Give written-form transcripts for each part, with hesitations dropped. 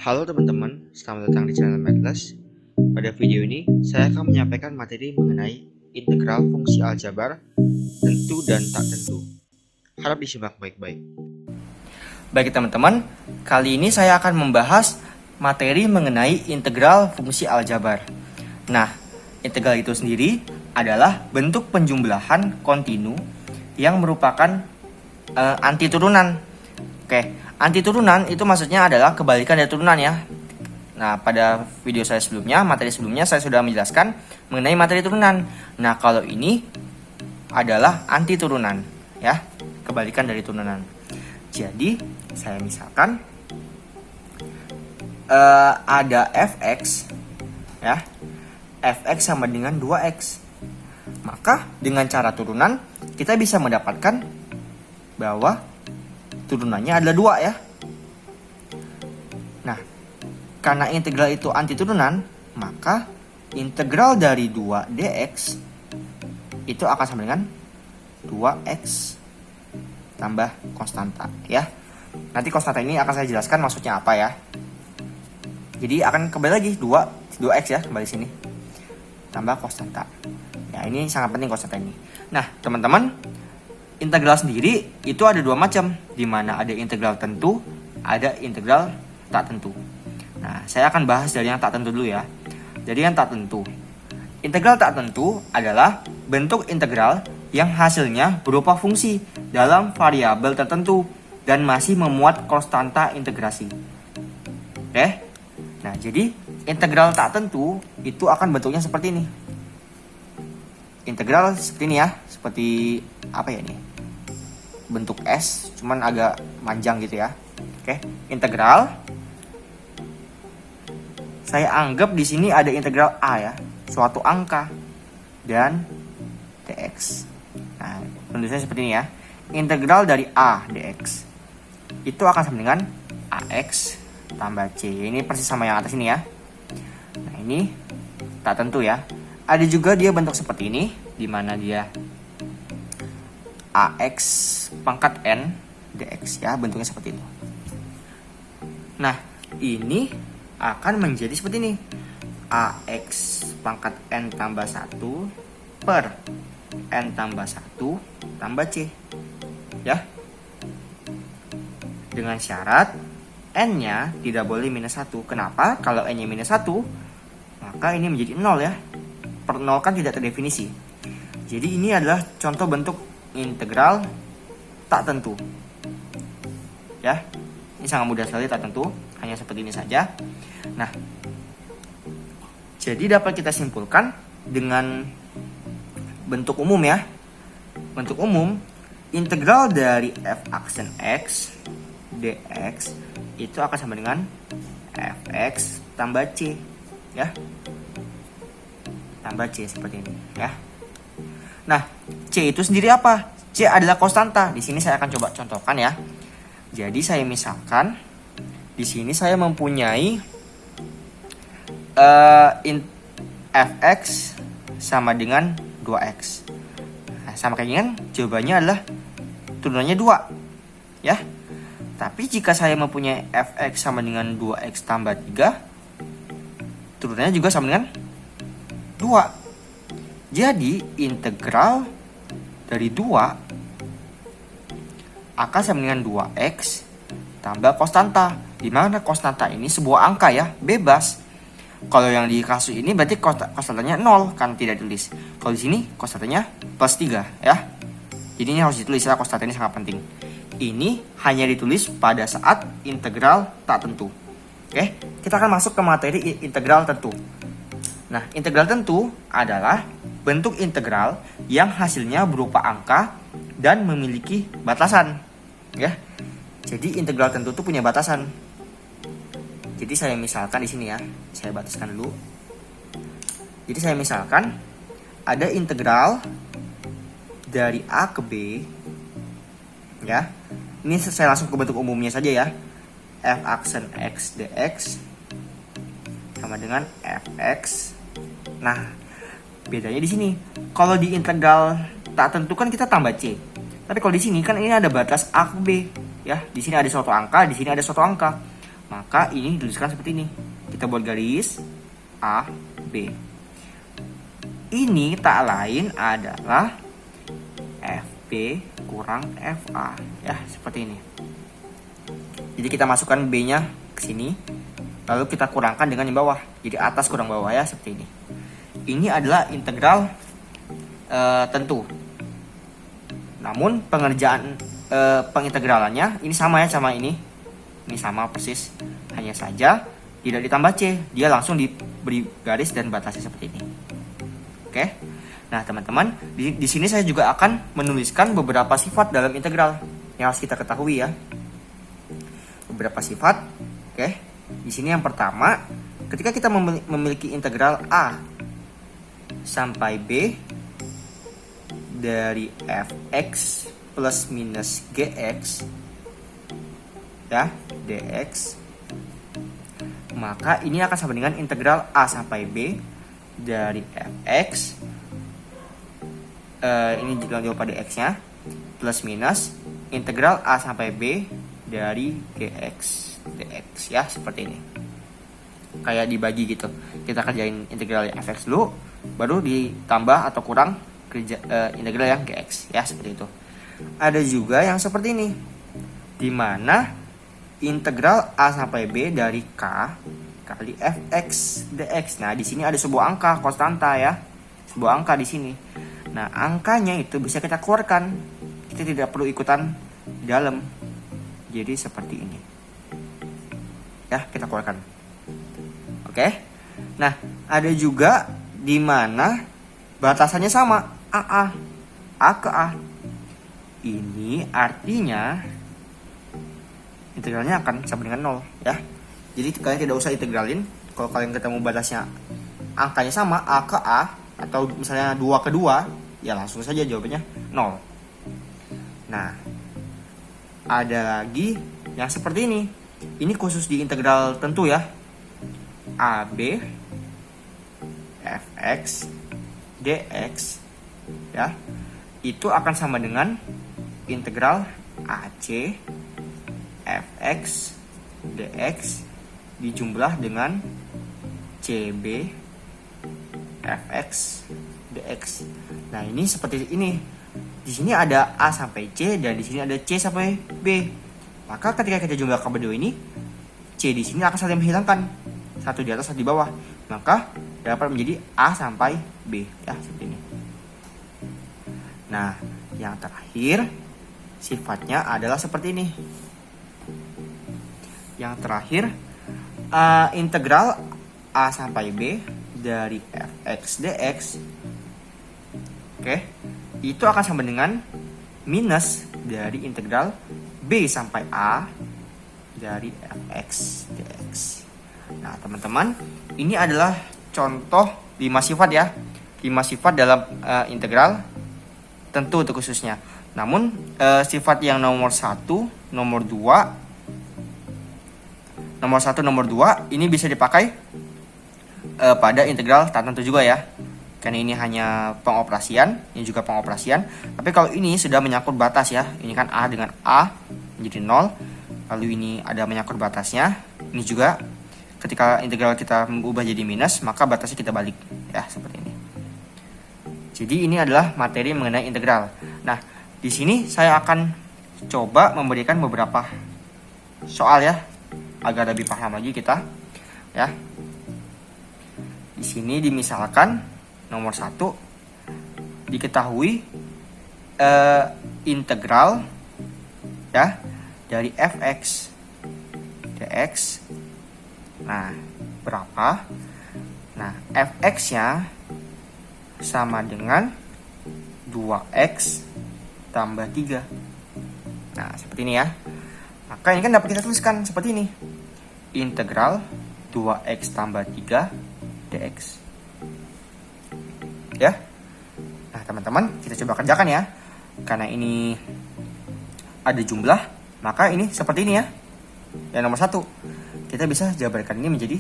Halo teman-teman, selamat datang di channel Mathless. Pada video ini, saya akan menyampaikan materi mengenai integral fungsi aljabar, tentu dan tak tentu. Harap disimak baik-baik. Baik teman-teman, kali ini saya akan membahas materi mengenai integral fungsi aljabar. Nah, integral itu sendiri adalah bentuk penjumlahan kontinu yang merupakan anti turunan. Oke, anti turunan itu maksudnya adalah kebalikan dari turunan ya. Nah, pada video saya sebelumnya, materi sebelumnya saya sudah menjelaskan mengenai materi turunan. Nah, kalau ini adalah anti turunan ya, kebalikan dari turunan. Jadi, saya misalkan ada fx ya. Fx sama dengan 2x. Maka dengan cara turunan kita bisa mendapatkan bahwa turunannya adalah 2 ya. Nah, karena integral itu anti turunan, maka integral dari 2 dx itu akan sama dengan 2x tambah konstanta ya. Nanti konstanta ini akan saya jelaskan maksudnya apa ya. Jadi akan kembali lagi 2x ya, kembali sini. Tambah konstanta. Ya, ini sangat penting konstanta ini. Nah, teman-teman, integral sendiri itu ada dua macam, di mana ada integral tentu, ada integral tak tentu. Nah, saya akan bahas dari yang tak tentu dulu ya. Jadi yang tak tentu. Integral tak tentu adalah bentuk integral yang hasilnya berupa fungsi dalam variabel tertentu dan masih memuat konstanta integrasi. Oke? Nah, jadi integral tak tentu itu akan bentuknya seperti ini. Integral seperti ini ya, seperti apa ya ini? Bentuk S, cuman agak panjang gitu ya. Oke, integral. Saya anggap di sini ada integral A ya, suatu angka dan dx. Nah, penulisannya seperti ini ya. Integral dari A dx itu akan sama dengan AX tambah C. Ini persis sama yang atas ini ya. Nah, ini tak tentu ya. Ada juga dia bentuk seperti ini, di mana dia AX pangkat N dx ya, bentuknya seperti itu. Nah, ini akan menjadi seperti ini. AX pangkat N tambah 1 per N tambah 1 tambah C ya. Dengan syarat N-nya tidak boleh minus 1. Kenapa? Kalau N-nya minus 1, maka ini menjadi 0 ya. Per 0 kan tidak terdefinisi. Jadi ini adalah contoh bentuk integral tak tentu ya. Ini sangat mudah sekali tak tentu, hanya seperti ini saja. Nah, jadi dapat kita simpulkan dengan bentuk umum ya. Bentuk umum, integral dari f aksen x dx itu akan sama dengan fx tambah c ya. Tambah c seperti ini ya. Nah, c itu sendiri apa? C adalah konstanta. Di sini saya akan coba contohkan ya. Jadi saya misalkan di sini saya mempunyai fx sama dengan 2x. Nah, sama kayak gini kan jawabannya adalah turunannya 2 ya. Tapi jika saya mempunyai fx sama dengan 2x tambah 3, turunannya juga sama dengan 2. Jadi integral dari 2 akan sama dengan 2x tambah konstanta. Di mana konstanta ini sebuah angka ya, bebas. Kalau yang di kasus ini berarti konstantanya 0 kan tidak ditulis. Kalau di sini konstantanya plus 3 ya. Jadi ini harus ditulis ya, konstanta ini sangat penting. Ini hanya ditulis pada saat integral tak tentu. Oke, kita akan masuk ke materi integral tentu. Nah, integral tentu adalah bentuk integral yang hasilnya berupa angka dan memiliki batasan ya. Jadi integral tentu itu punya batasan. Jadi saya misalkan di sini ya, saya bataskan dulu. Jadi saya misalkan ada integral dari A ke B ya. Ini saya langsung ke bentuk umumnya saja ya. F aksen x dx sama dengan fx. Nah, bedanya di sini. Kalau di integral tak tentu kan kita tambah c. Tapi kalau di sini kan ini ada batas A ke B ya. Di sini ada suatu angka, di sini ada suatu angka. Maka ini dituliskan seperti ini. Kita buat garis A, B. Ini tak lain adalah FB kurang FA. Ya, seperti ini. Jadi kita masukkan B-nya ke sini. Lalu kita kurangkan dengan yang bawah. Jadi atas kurang bawah ya, seperti ini. Ini adalah integral tentu. Namun pengerjaan pengintegralannya ini sama ya sama ini. Ini sama persis. Hanya saja tidak ditambah C, dia langsung diberi garis dan batasnya seperti ini. Oke. Nah, teman-teman, di sini saya juga akan menuliskan beberapa sifat dalam integral yang harus kita ketahui ya. Beberapa sifat. Oke. Di sini yang pertama, ketika kita memiliki integral A sampai B dari fx plus minus gx ya, dx, maka ini akan sama dengan integral A sampai B dari fx, ini jangan lupa dx nya, plus minus integral A sampai B dari gx dx ya, seperti ini. Kayak dibagi gitu. Kita kerjain integral yang fx dulu, baru ditambah atau kurang integral yang gx ya, seperti itu. Ada juga yang seperti ini, di mana integral A sampai B dari K kali fx dx. Nah, di sini ada sebuah angka konstanta ya. Sebuah angka di sini. Nah, angkanya itu bisa kita keluarkan. Kita tidak perlu ikutan di dalam. Jadi seperti ini. Ya, kita keluarkan. Oke. Nah, ada juga di mana batasannya sama, A ke A. Ini artinya integralnya akan sama dengan 0 ya. Jadi kalian tidak usah integralin. Kalau kalian ketemu batasnya angkanya sama, A ke A atau misalnya 2 ke 2, ya langsung saja jawabannya 0. Nah, ada lagi yang seperti ini. Ini khusus di integral tentu ya. AB fx dx ya, itu akan sama dengan integral AC fx dx dijumlah dengan CB fx dx. Nah, ini seperti ini. Di sini ada A sampai C dan di sini ada C sampai B. Maka ketika kita jumlahkan kedua ini, C di sini akan saling menghilangkan, satu di atas satu di bawah. Maka dapat menjadi A sampai B ya, seperti ini. Nah, yang terakhir sifatnya adalah seperti ini. Yang terakhir integral A sampai B dari fx dx, oke, itu akan sama dengan minus dari integral B sampai A dari fx dx. Nah, teman-teman, ini adalah contoh 5 sifat ya. 5 sifat dalam integral tentu untuk khususnya. Namun sifat yang nomor 1, nomor 2, nomor 2 ini bisa dipakai pada integral tak tentu juga ya. Karena ini hanya pengoperasian, ini juga pengoperasian. Tapi kalau ini sudah menyangkut batas ya. Ini kan A dengan A menjadi 0. Lalu ini ada menyangkut batasnya. Ini juga ketika integral kita mengubah jadi minus, maka batasnya kita balik ya, seperti ini. Jadi ini adalah materi mengenai integral. Nah, di sini saya akan coba memberikan beberapa soal ya, agar lebih paham lagi kita ya. Di sini dimisalkan nomor 1 diketahui integral ya dari fx dx. Nah, berapa? Nah, fx-nya sama dengan 2x tambah 3. Nah, seperti ini ya. Maka ini kan dapat kita tuliskan seperti ini. Integral 2x tambah 3 dx. Ya. Nah, teman-teman, kita coba kerjakan ya. Karena ini ada jumlah, maka ini seperti ini ya. Yang nomor 1. Kita bisa jabarkan ini menjadi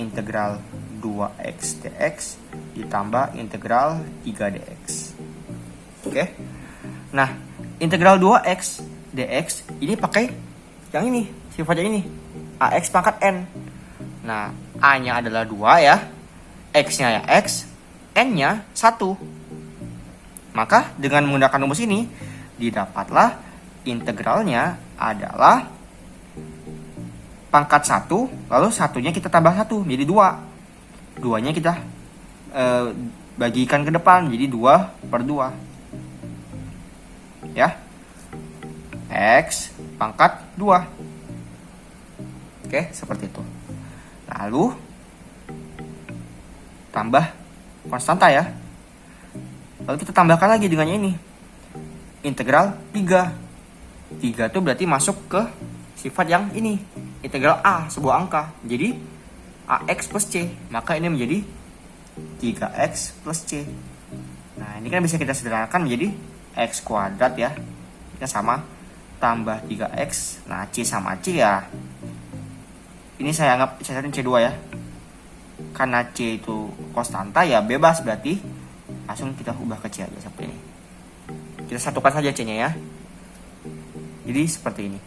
integral 2x dx ditambah integral 3 dx. Oke. Nah, integral 2x dx ini pakai yang ini, sifatnya ini. AX pangkat N. Nah, A-nya adalah 2 ya. X-nya ya X, N-nya 1. Maka dengan menggunakan rumus ini, didapatlah integralnya adalah pangkat 1, lalu satunya kita tambah 1, jadi 2. 2-nya kita bagikan ke depan, jadi 2/2. Ya. X pangkat 2. Oke, seperti itu. Lalu tambah konstanta ya. Lalu kita tambahkan lagi dengan ini. Integral 3. 3 itu berarti masuk ke sifat yang ini. Integral A, sebuah angka. Jadi AX plus C. Maka ini menjadi 3X plus C. Nah, ini kan bisa kita sederhanakan menjadi X kuadrat ya. Ini sama tambah 3X. Nah, C sama C ya. Ini saya anggap cacatin C2 ya. Karena C itu konstanta ya bebas, berarti langsung kita ubah ke C aja seperti ini. Kita satukan saja C-nya ya. Jadi seperti ini.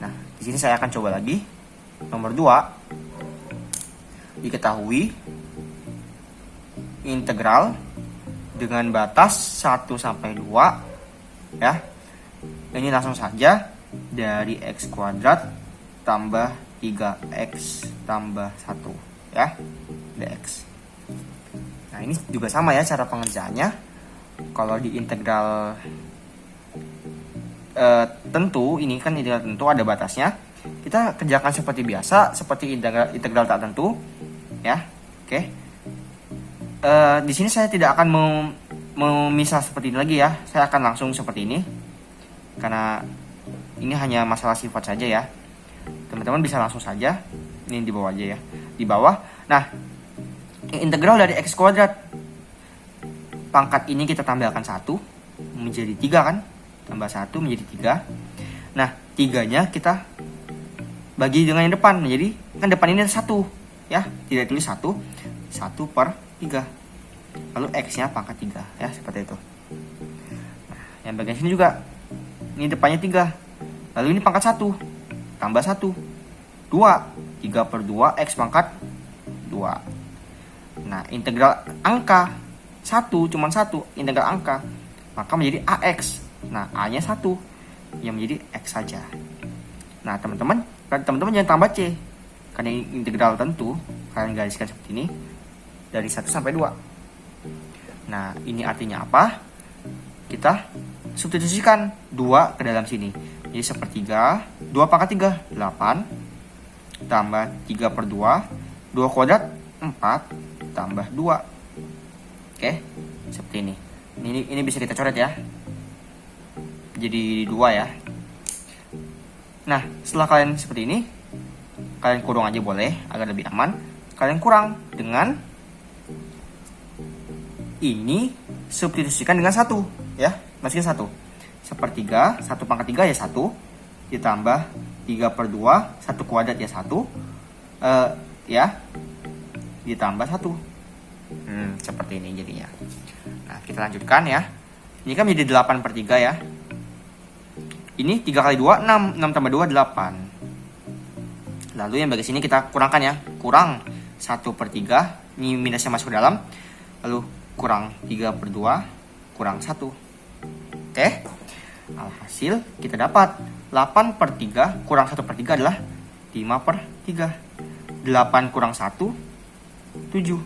Nah, di sini saya akan coba lagi. Nomor 2. Diketahui integral dengan batas 1 sampai 2 ya. Ini langsung saja dari X kuadrat tambah 3X tambah 1 ya, dx. Nah, ini juga sama ya cara pengerjaannya. Kalau di integral tentu, ini kan integral tentu ada batasnya. Kita kerjakan seperti biasa, seperti integral tak tentu ya. Oke. Di sini saya tidak akan memisah seperti ini lagi ya. Saya akan langsung seperti ini. Karena ini hanya masalah sifat saja ya. Teman-teman bisa langsung saja. Ini di bawah aja ya. Di bawah. Nah, integral dari X kuadrat. Pangkat ini kita tambahkan 1 menjadi 3 kan? Tambah 1 menjadi 3. Nah, 3-nya kita bagi dengan yang depan menjadi, kan depan ini ada 1 ya. Tidak tulis 1. 1/3. Lalu X-nya pangkat 3 ya, seperti itu. Nah, yang bagian sini juga. Ini depannya 3. Lalu ini pangkat 1. Tambah 1. 2. 3/2 X pangkat 2. Nah, integral angka 1, cuman 1. Integral angka. Maka menjadi AX. Nah, A-nya 1. Yang menjadi X saja. Nah, teman-teman jangan tambah C. Karena integral tentu, kalian gariskan seperti ini. Dari 1 sampai 2. Nah, ini artinya apa? Kita substitusikan 2 ke dalam sini. Jadi sepertiga, 2 pangkat 3, 8. Tambah 3/2. 2 kuadrat, 4. Tambah 2. Oke, seperti ini. Ini bisa kita coret ya. Jadi 2 ya. Nah, setelah kalian seperti ini, kalian kurung aja boleh agar lebih aman. Kalian kurang dengan ini substitusikan dengan 1 ya. Masukin 1. Sepertiga, 1 pangkat 3 ya 1. Ditambah 3/2, 1 kuadrat ya 1. Ya. Ditambah 1. Seperti ini jadinya. Nah, kita lanjutkan ya. Ini kan menjadi 8/3 ya. Ini 3 kali 2, 6. 6 tambah 2, 8. Lalu yang bagian sini kita kurangkan ya. Kurang 1/3. Ini minusnya masuk ke dalam. Lalu kurang 3/2. Kurang 1. Oke. Alhasil kita dapat 8/3 kurang 1/3 adalah 5/3. 8 kurang 1, 7.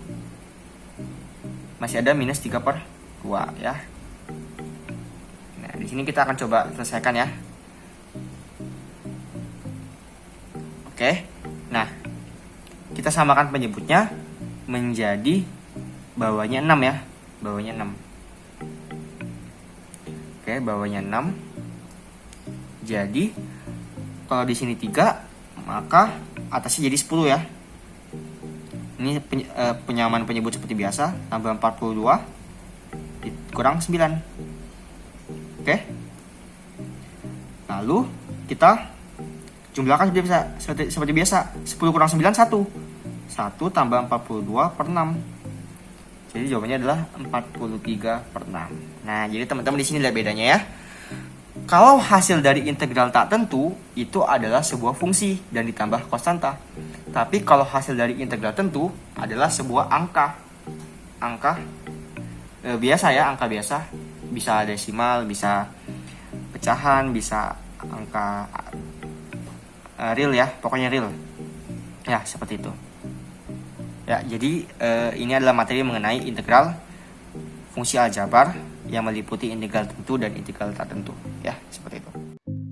Masih ada minus 3/2 ya. Nah, di sini kita akan coba selesaikan ya. Oke. Nah, kita samakan penyebutnya menjadi bawahnya 6 ya. Bawahnya 6. Oke, bawahnya 6. Jadi kalau di sini 3, maka atasnya jadi 10 ya. Ini penyamaan penyebut seperti biasa. Tambah 42 kurang 9. Oke. Lalu kita jumlahkan seperti biasa. 10 kurang 9, 1. 1 tambah 42/6. Jadi jawabannya adalah 43/6. Nah, jadi teman-teman di sini lihat bedanya ya. Kalau hasil dari integral tak tentu itu adalah sebuah fungsi dan ditambah konstanta. Tapi kalau hasil dari integral tentu adalah sebuah angka. Angka biasa ya, angka biasa. Bisa desimal, bisa pecahan, bisa angka real ya, pokoknya real. Ya, seperti itu. Ya, jadi ini adalah materi mengenai integral fungsi aljabar yang meliputi integral tentu dan integral tak tentu. Ya, seperti itu.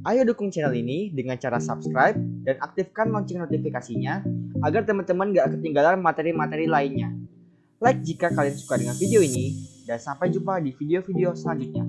Ayo dukung channel ini dengan cara subscribe dan aktifkan lonceng notifikasinya agar teman-teman gak ketinggalan materi-materi lainnya. Like jika kalian suka dengan video ini, dan sampai jumpa di video-video selanjutnya.